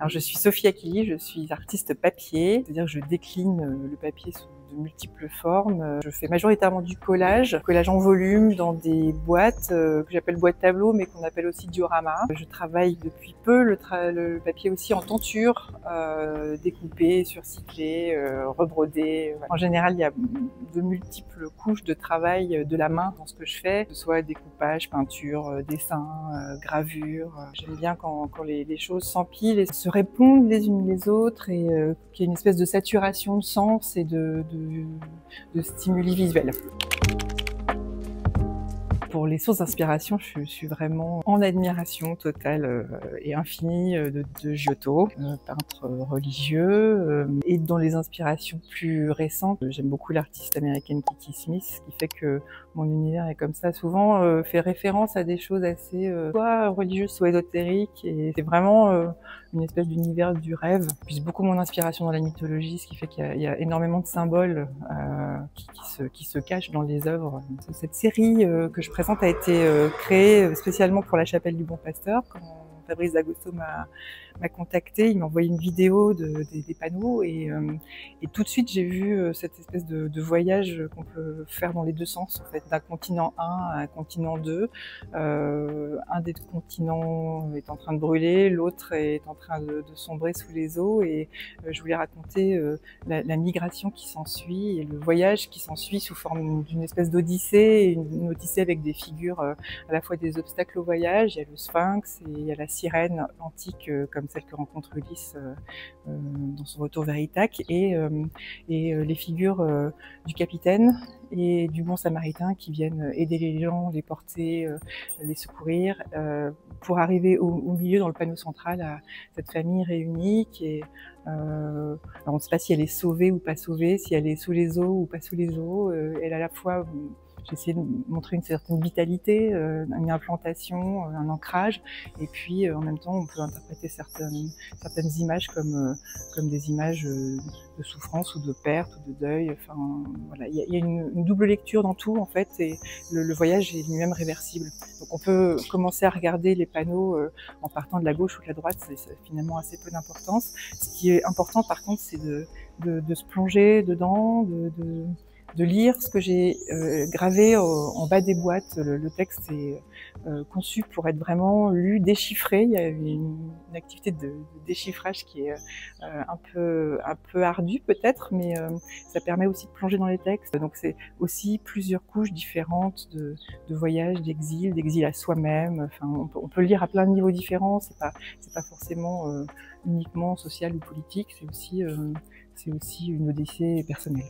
Alors, je suis Sophie Achilli, je suis artiste papier, c'est-à-dire que je décline le papier sous de multiples formes. Je fais majoritairement du collage en volume dans des boîtes que j'appelle boîtes tableaux, mais qu'on appelle aussi dioramas. Je travaille depuis peu le papier aussi en tenture, découpé, surcyclé, rebrodé. En général, il y a de multiples couches de travail de la main dans ce que je fais, que ce soit découpage, peinture, dessin, gravure. J'aime bien quand les choses s'empilent et se répondent les unes les autres et qu'il y ait une espèce de saturation de sens et de stimuli visuels. Pour les sources d'inspiration, je suis vraiment en admiration totale et infinie de Giotto, peintre religieux. Et dans les inspirations plus récentes, j'aime beaucoup l'artiste américaine Kitty Smith, qui fait que mon univers est comme ça. Souvent fait référence à des choses assez soit religieuses, soit ésotériques. Et c'est vraiment une espèce d'univers du rêve. Je puise beaucoup mon inspiration dans la mythologie, ce qui fait qu'il y a énormément de symboles qui se cachent dans les œuvres. Cette série que je présente a été créée spécialement pour la Chapelle du Bon Pasteur. Quand Fabrice D'Agosto m'a contacté, il m'a envoyé une vidéo des panneaux et tout de suite j'ai vu cette espèce de voyage qu'on peut faire dans les deux sens, en fait, d'un continent 1 à un continent 2. Un des continents est en train de brûler, l'autre est en train de sombrer sous les eaux et je voulais raconter la migration qui s'ensuit et le voyage qui s'ensuit sous forme d'une espèce d'odyssée, une odyssée avec des figures à la fois des obstacles au voyage. Il y a le sphinx et il y a la sirène antique comme celle que rencontre Ulysse dans son retour vers Ithaque et les figures du capitaine et du bon samaritain qui viennent aider les gens, les porter, les secourir, pour arriver au milieu, dans le panneau central, à cette famille réunie qui est... alors on ne sait pas si elle est sauvée ou pas sauvée, si elle est sous les eaux ou pas sous les eaux. Elle à la fois... J'ai essayé de montrer une certaine vitalité, une implantation, un ancrage, et puis en même temps on peut interpréter certaines images comme des images de souffrance ou de perte ou de deuil. Enfin voilà, il y a une double lecture dans tout en fait, et le voyage est lui-même réversible. Donc on peut commencer à regarder les panneaux en partant de la gauche ou de la droite, c'est finalement assez peu d'importance. Ce qui est important par contre, c'est de se plonger dedans, de lire ce que j'ai gravé en bas des boîtes. Le texte est conçu pour être vraiment lu, déchiffré. Il y a une activité de déchiffrage qui est un peu ardue peut-être, mais ça permet aussi de plonger dans les textes. Donc c'est aussi plusieurs couches différentes de voyage, d'exil à soi-même. Enfin, on peut lire à plein de niveaux différents. C'est pas forcément uniquement social ou politique. C'est aussi une odyssée personnelle.